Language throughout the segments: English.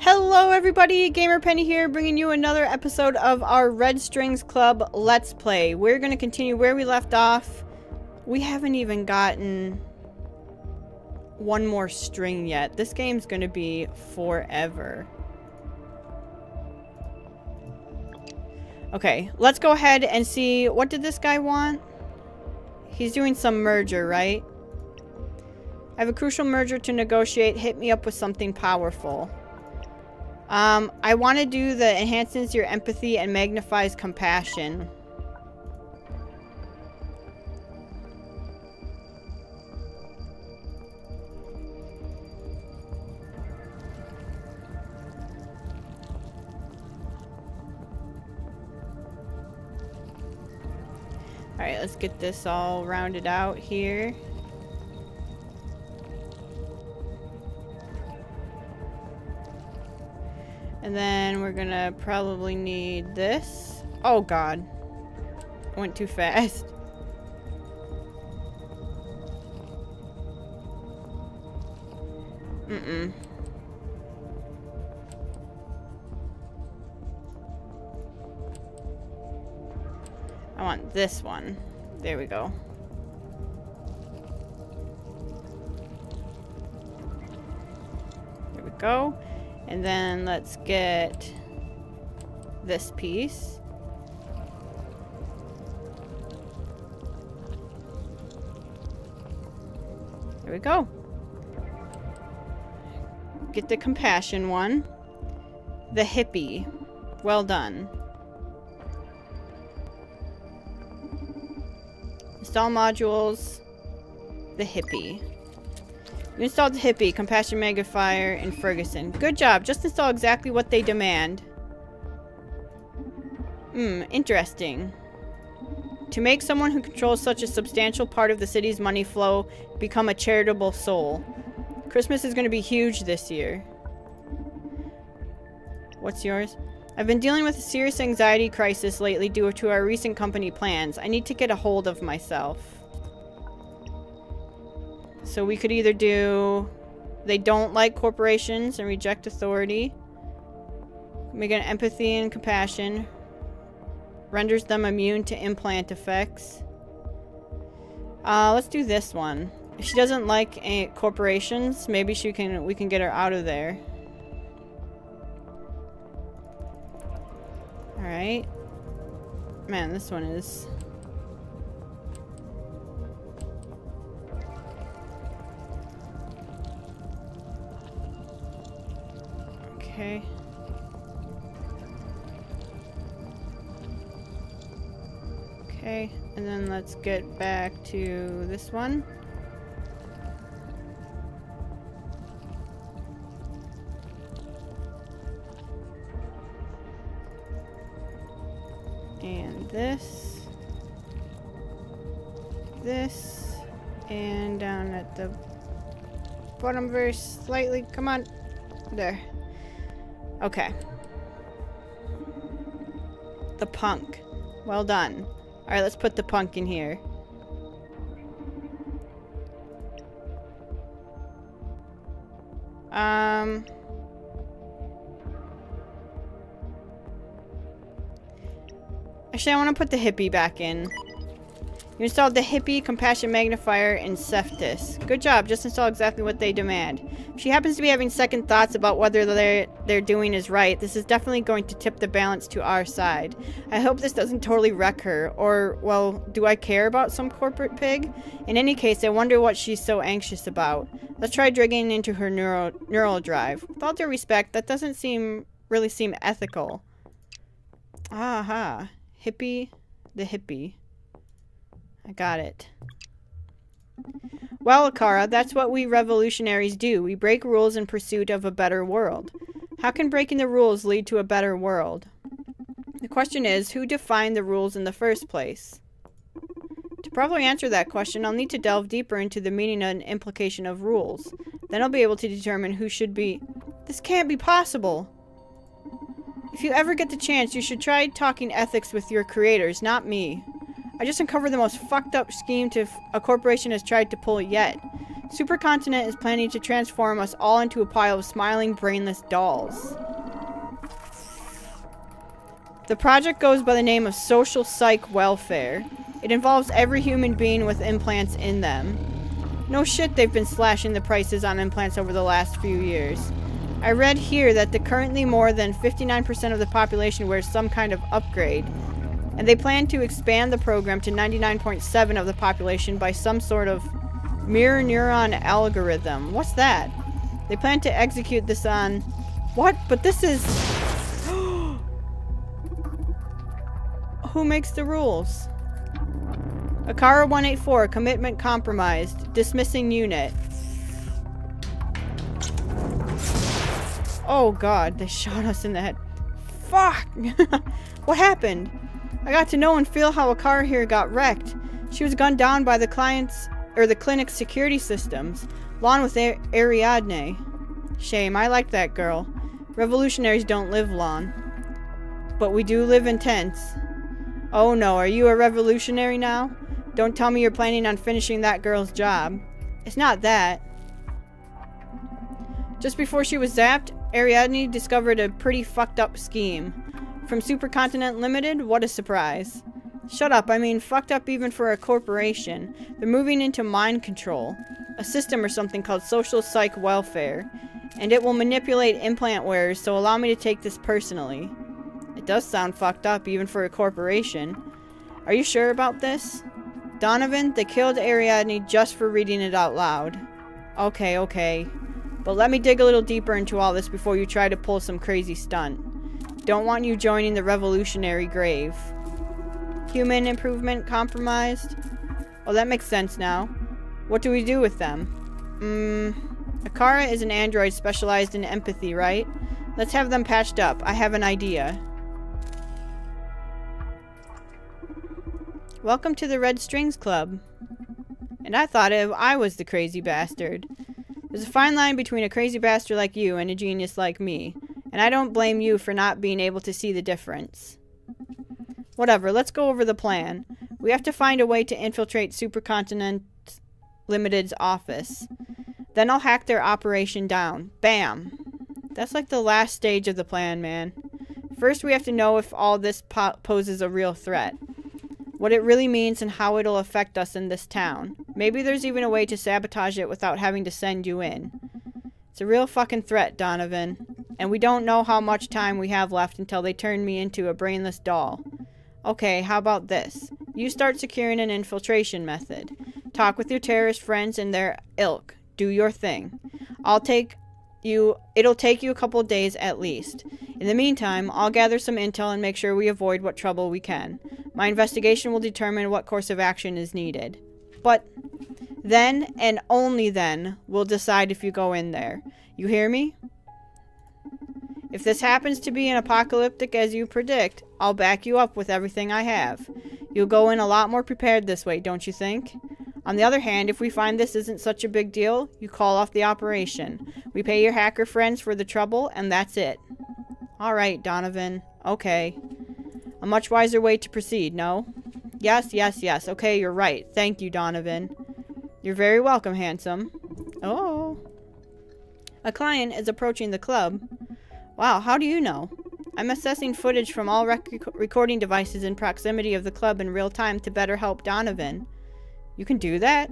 Hello everybody, Gamer Penny here, bringing you another episode of our Red Strings Club Let's Play. We're going to continue where we left off. We haven't even gotten one more string yet. This game's going to be forever. Okay, let's go ahead and see, what did this guy want? He's doing some merger, right? I have a crucial merger to negotiate. Hit me up with something powerful. I want to do the enhances your empathy and magnifies compassion. Alright, let's get this all rounded out here. And then we're gonna probably need this. Oh god. I went too fast. I want this one. There we go. There we go. And then let's get this piece. There we go. Get the compassion one. The hippie. Well done. Install modules. The hippie. You installed the hippie, compassion magnifier, and Ferguson. Good job. Just install exactly what they demand. Interesting. To make someone who controls such a substantial part of the city's money flow become a charitable soul. Christmas is going to be huge this year. What's yours? I've been dealing with a serious anxiety crisis lately due to our recent company plans. I need to get a hold of myself. So we could either do, they don't like corporations and reject authority. Make an empathy and compassion. Renders them immune to implant effects. Let's do this one. If she doesn't like corporations, maybe we can get her out of there. Alright. Man, this one is... Okay. Okay, and then let's get back to this one. And this. This. And down at the bottom very slightly. Come on. There. Okay. The punk. Well done. Alright, let's put the punk in here. Actually, I want to put the hippie back in. You installed the hippie, compassion magnifier, and Cephtus. Good job. Just install exactly what they demand. If she happens to be having second thoughts about whether they're doing is right, this is definitely going to tip the balance to our side. I hope this doesn't totally wreck her. Or, well, do I care about some corporate pig? In any case, I wonder what she's so anxious about. Let's try digging into her neural drive. With all due respect, that doesn't really seem ethical. Aha. Hippie. The hippie. I got it. Well, Akara, that's what we revolutionaries do. We break rules in pursuit of a better world. How can breaking the rules lead to a better world? The question is, who defined the rules in the first place? To properly answer that question, I'll need to delve deeper into the meaning and implication of rules. Then I'll be able to determine who should be... This can't be possible! If you ever get the chance, you should try talking ethics with your creators, not me. I just uncovered the most fucked up scheme a corporation has tried to pull yet. Supercontinent is planning to transform us all into a pile of smiling, brainless dolls. The project goes by the name of Social Psyche Welfare. It involves every human being with implants in them. No shit, they've been slashing the prices on implants over the last few years. I read here that currently more than 59% of the population wears some kind of upgrade, and they plan to expand the program to 99.7% of the population by some sort of mirror neuron algorithm. What's that? They plan to execute this on... What? But this is... Who makes the rules? Akara 184, commitment compromised. Dismissing unit. Oh god, they shot us in the head. Fuck! What happened? I got to know and feel how Akara here got wrecked. She was gunned down by the clinic's security systems, along with Ariadne. Shame, I liked that girl. Revolutionaries don't live long. But we do live in tents. Oh no, are you a revolutionary now? Don't tell me you're planning on finishing that girl's job. It's not that. Just before she was zapped, Ariadne discovered a pretty fucked up scheme. From Supercontinent Ltd? What a surprise. Shut up, I mean fucked up even for a corporation. They're moving into mind control. A system or something called Social Psyche Welfare. And it will manipulate implant wearers, so allow me to take this personally. It does sound fucked up even for a corporation. Are you sure about this? Donovan, they killed Ariadne just for reading it out loud. Okay, okay. But let me dig a little deeper into all this before you try to pull some crazy stunt. Don't want you joining the revolutionary grave. Human improvement compromised? Oh, that makes sense now. What do we do with them? Akara is an android specialized in empathy, right? Let's have them patched up. I have an idea. Welcome to the Red Strings Club. And I thought I was the crazy bastard. There's a fine line between a crazy bastard like you and a genius like me. And I don't blame you for not being able to see the difference. Whatever, let's go over the plan. We have to find a way to infiltrate Supercontinent Ltd's office. Then I'll hack their operation down. Bam! That's like the last stage of the plan, man. First, we have to know if all this poses a real threat. What it really means and how it'll affect us in this town. Maybe there's even a way to sabotage it without having to send you in. It's a real fucking threat, Donovan. And we don't know how much time we have left until they turn me into a brainless doll. Okay, how about this? You start securing an infiltration method. Talk with your terrorist friends and their ilk. Do your thing. It'll take you a couple days at least. In the meantime, I'll gather some intel and make sure we avoid what trouble we can. My investigation will determine what course of action is needed. But then, and only then, we'll decide if you go in there. You hear me? If this happens to be an apocalyptic as you predict, I'll back you up with everything I have. You'll go in a lot more prepared this way, don't you think? On the other hand, if we find this isn't such a big deal, you call off the operation. We pay your hacker friends for the trouble, and that's it. Alright, Donovan. Okay. A much wiser way to proceed, no? Yes, yes, yes. Okay, you're right. Thank you, Donovan. You're very welcome, handsome. Oh. A client is approaching the club. Wow, how do you know? I'm assessing footage from all recording devices in proximity of the club in real time to better help Donovan. You can do that?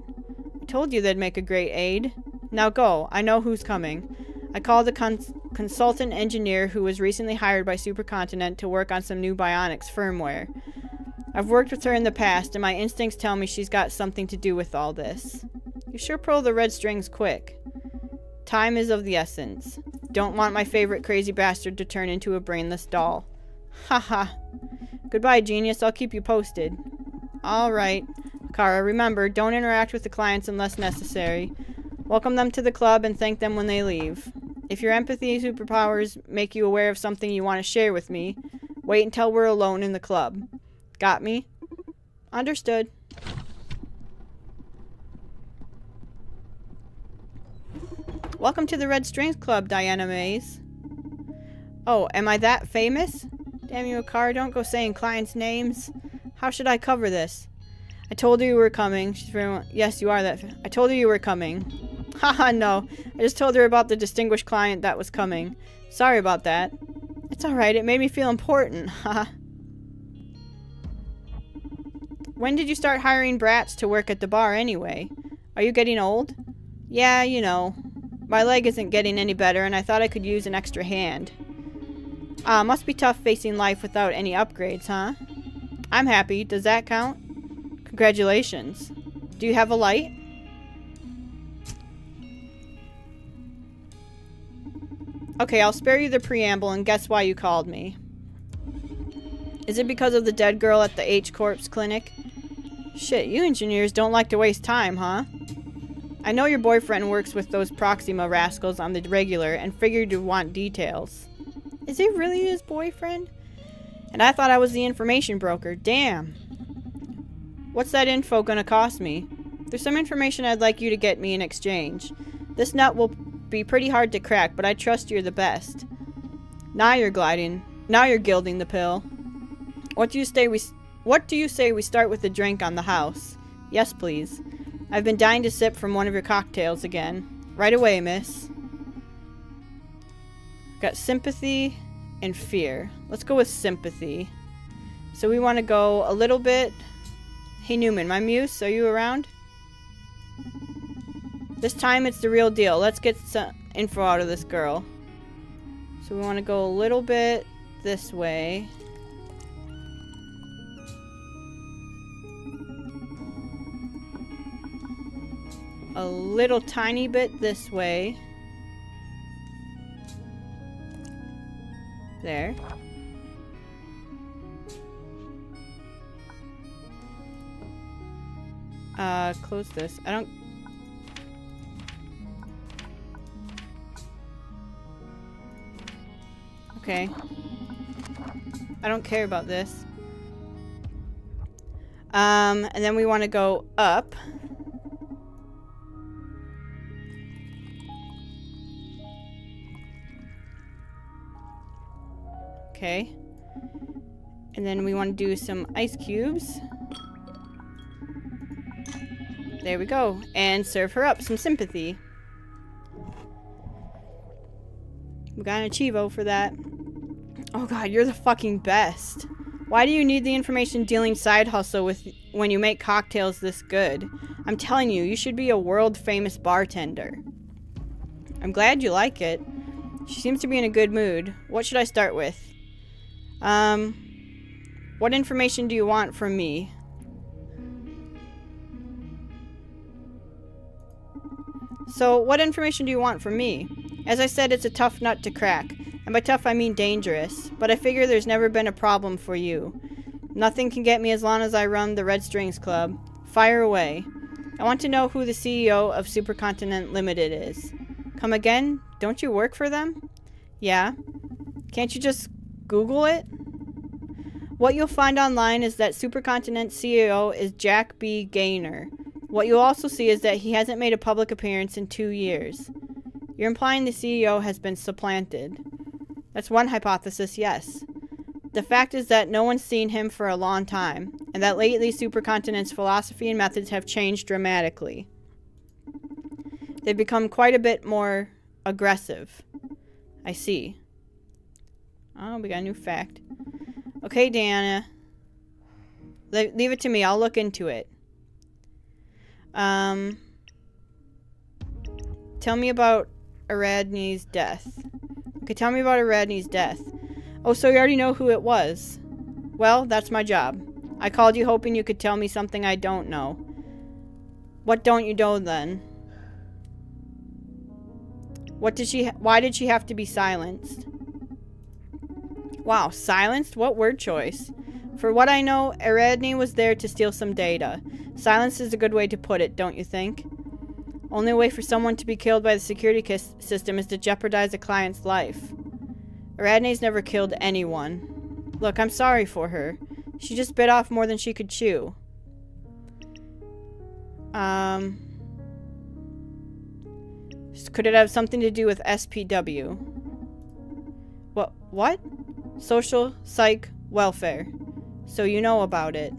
I told you they'd make a great aide. Now go. I know who's coming. I called the consultant engineer who was recently hired by Supercontinent to work on some new bionics firmware. I've worked with her in the past, and my instincts tell me she's got something to do with all this. You sure pull the red strings quick. Time is of the essence. Don't want my favorite crazy bastard to turn into a brainless doll. Haha. Goodbye, genius. I'll keep you posted. Alright. Kara, remember, don't interact with the clients unless necessary. Welcome them to the club and thank them when they leave. If your empathy superpowers make you aware of something you want to share with me, wait until we're alone in the club. Got me? Understood. Welcome to the Red Strings Club, Diana Mays. Oh, am I that famous? Damn you, Akara, don't go saying clients' names. How should I cover this? I told her you were coming. She's very well. Yes, you are that. I told her you were coming. Haha, no. I just told her about the distinguished client that was coming. Sorry about that. It's alright, it made me feel important. Haha. When did you start hiring brats to work at the bar anyway? Are you getting old? Yeah, you know. My leg isn't getting any better and I thought I could use an extra hand. Must be tough facing life without any upgrades, huh? I'm happy. Does that count? Congratulations. Do you have a light? Okay, I'll spare you the preamble and guess why you called me. Is it because of the dead girl at the H-Corpse clinic? Shit, you engineers don't like to waste time, huh? I know your boyfriend works with those Proxima rascals on the regular and figured you'd want details. Is he really his boyfriend? And I thought I was the information broker. Damn. What's that info gonna cost me? There's some information I'd like you to get me in exchange. This nut will be pretty hard to crack, but I trust you're the best. Now you're gliding. Now you're gilding the pill. What do you say we start with a drink on the house? Yes, please. I've been dying to sip from one of your cocktails again. Right away, miss. Got sympathy and fear. Let's go with sympathy. So we want to go a little bit... Hey Newman, my muse, are you around? This time it's the real deal. Let's get some info out of this girl. So we want to go a little bit this way. A little tiny bit this way. There. Close this. I don't... Okay. I don't care about this. And then we want to go up. Okay. And then we want to do some ice cubes. There we go. And serve her up some sympathy. We got an Achievo for that. Oh god, you're the fucking best. Why do you need the information dealing side hustle when you make cocktails this good? I'm telling you, you should be a world famous bartender. I'm glad you like it. She seems to be in a good mood. What should I start with? What information do you want from me? So, what information do you want from me? As I said, it's a tough nut to crack. And by tough, I mean dangerous. But I figure there's never been a problem for you. Nothing can get me as long as I run the Red Strings Club. Fire away. I want to know who the CEO of Supercontinent Ltd is. Come again? Don't you work for them? Yeah. Can't you just Google it? What you'll find online is that Supercontinent CEO is Jack B. Gaynor. What you'll also see is that he hasn't made a public appearance in 2 years. You're implying the CEO has been supplanted. That's one hypothesis, yes. The fact is that no one's seen him for a long time, and that lately Supercontinent's philosophy and methods have changed dramatically. They've become quite a bit more aggressive. I see. Oh, we got a new fact. Okay, Diana. Leave it to me. I'll look into it. Tell me about Aradne's death. Okay, tell me about Aradne's death. Oh, so you already know who it was. Well, that's my job. I called you hoping you could tell me something I don't know. What don't you know then? Why did she have to be silenced? Wow, silenced? What word choice? For what I know, Aradne was there to steal some data. Silence is a good way to put it, don't you think? Only way for someone to be killed by the security system is to jeopardize a client's life. Aradne's never killed anyone. Look, I'm sorry for her. She just bit off more than she could chew. Could it have something to do with SPW? What? Social Psyche Welfare. So you know about it.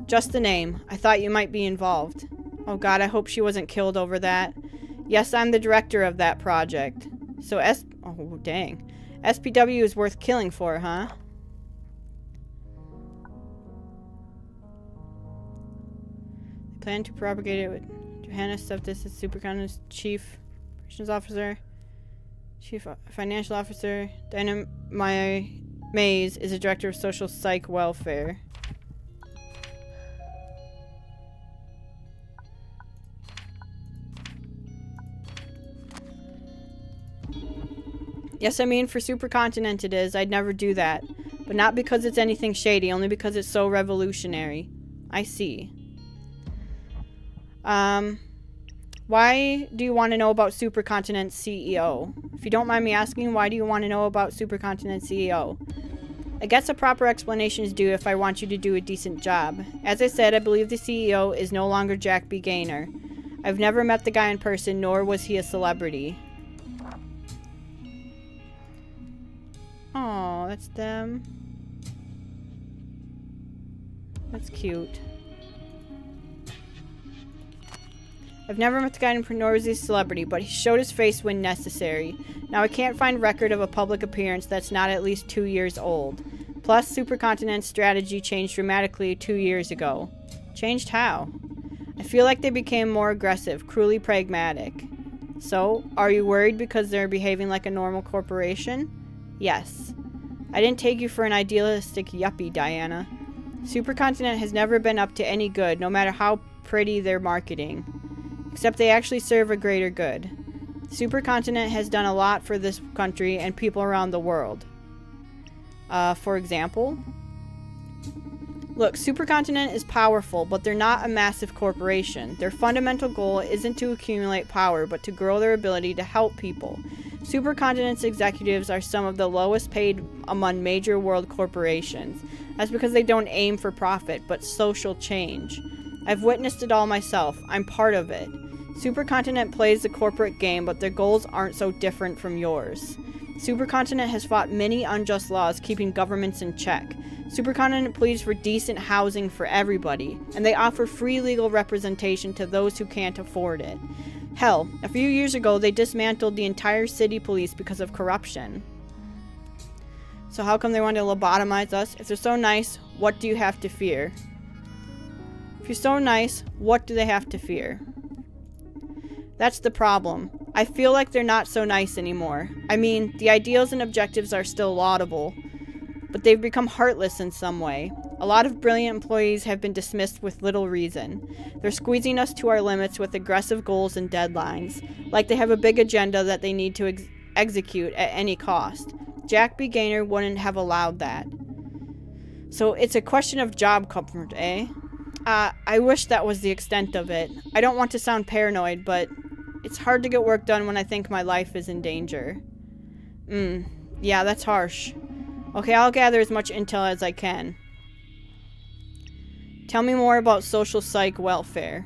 Just the name. I thought you might be involved. Oh god, I hope she wasn't killed over that. Yes, I'm the director of that project. So oh, dang. SPW is worth killing for, huh? They plan to propagate it with Johanna Seftis as Supercontinent's chief operations officer. Chief financial officer. Dinah Mays is the director of Social Psyche Welfare. Yes, I mean, for Supercontinent it is. I'd never do that. But not because it's anything shady, only because it's so revolutionary. I see. Why do you want to know about Supercontinent's CEO? If you don't mind me asking, why do you want to know about Supercontinent's CEO? I guess a proper explanation is due if I want you to do a decent job. As I said, I believe the CEO is no longer Jack B. Gaynor. I've never met the guy in person, nor was he a celebrity. Oh, that's them. That's cute. I've never met the guy in person, nor was he a celebrity, but he showed his face when necessary. Now I can't find record of a public appearance that's not at least 2 years old. Plus, Supercontinent's strategy changed dramatically 2 years ago. Changed how? I feel like they became more aggressive, cruelly pragmatic. So, are you worried because they're behaving like a normal corporation? Yes. I didn't take you for an idealistic yuppie, Diana. Supercontinent has never been up to any good, no matter how pretty their marketing. Except they actually serve a greater good. Supercontinent has done a lot for this country and people around the world. For example? Look, Supercontinent is powerful, but they're not a massive corporation. Their fundamental goal isn't to accumulate power, but to grow their ability to help people. Supercontinent's executives are some of the lowest paid among major world corporations. That's because they don't aim for profit, but social change. I've witnessed it all myself. I'm part of it. Supercontinent plays the corporate game, but their goals aren't so different from yours. Supercontinent has fought many unjust laws keeping governments in check. Supercontinent pleads for decent housing for everybody, and they offer free legal representation to those who can't afford it. Hell, a few years ago they dismantled the entire city police because of corruption. So how come they want to lobotomize us? If they're so nice, what do you have to fear? If you're so nice, what do they have to fear? That's the problem. I feel like they're not so nice anymore. I mean, the ideals and objectives are still laudable, but they've become heartless in some way. A lot of brilliant employees have been dismissed with little reason. They're squeezing us to our limits with aggressive goals and deadlines, like they have a big agenda that they need to execute at any cost. Jack B. Gaynor wouldn't have allowed that. So it's a question of job comfort, eh? I wish that was the extent of it. I don't want to sound paranoid, but it's hard to get work done when I think my life is in danger. Yeah, that's harsh. Okay, I'll gather as much intel as I can. Tell me more about Social Psyche Welfare.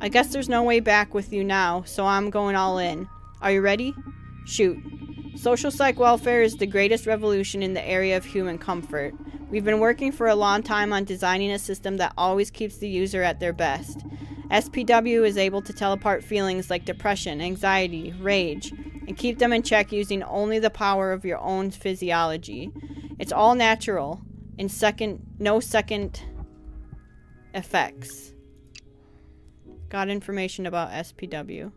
I guess there's no way back with you now, so I'm going all in. Are you ready? Shoot. Social Psyche Welfare is the greatest revolution in the area of human comfort. We've been working for a long time on designing a system that always keeps the user at their best. SPW is able to tell apart feelings like depression, anxiety, rage, and keep them in check using only the power of your own physiology. It's all natural, and no second effects. Got information about SPW.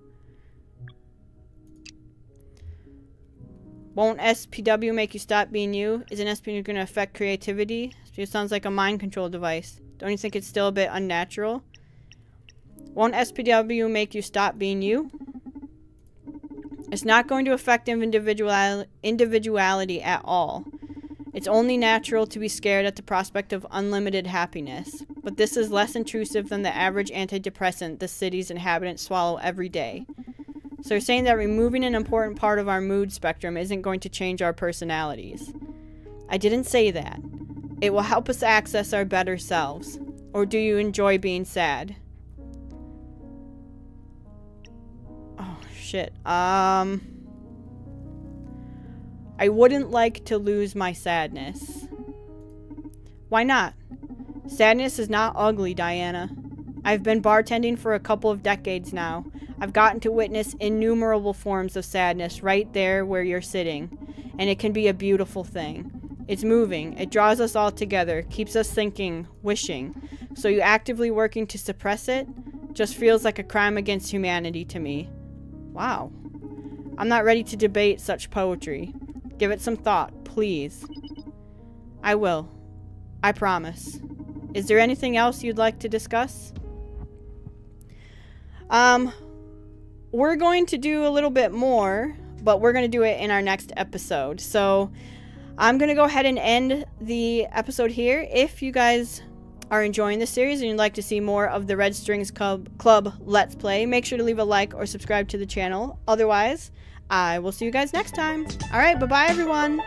Won't SPW make you stop being you? Isn't SPW going to affect creativity? It sounds like a mind control device. Don't you think it's still a bit unnatural? Won't SPW make you stop being you? It's not going to affect individuality at all. It's only natural to be scared at the prospect of unlimited happiness. But this is less intrusive than the average antidepressant the city's inhabitants swallow every day. So you're saying that removing an important part of our mood spectrum isn't going to change our personalities. I didn't say that. It will help us access our better selves. Or do you enjoy being sad? Oh, shit. I wouldn't like to lose my sadness. Why not? Sadness is not ugly, Diana. I've been bartending for a couple of decades now. I've gotten to witness innumerable forms of sadness right there where you're sitting, and it can be a beautiful thing. It's moving. It draws us all together, keeps us thinking, wishing. So you actively working to suppress it just feels like a crime against humanity to me. Wow. I'm not ready to debate such poetry. Give it some thought, please. I will. I promise. Is there anything else you'd like to discuss? We're going to do a little bit more, but we're going to do it in our next episode. So I'm going to go ahead and end the episode here. If you guys are enjoying this series and you'd like to see more of the Red Strings Club Let's Play, make sure to leave a like or subscribe to the channel. Otherwise, I will see you guys next time. Alright, bye-bye everyone.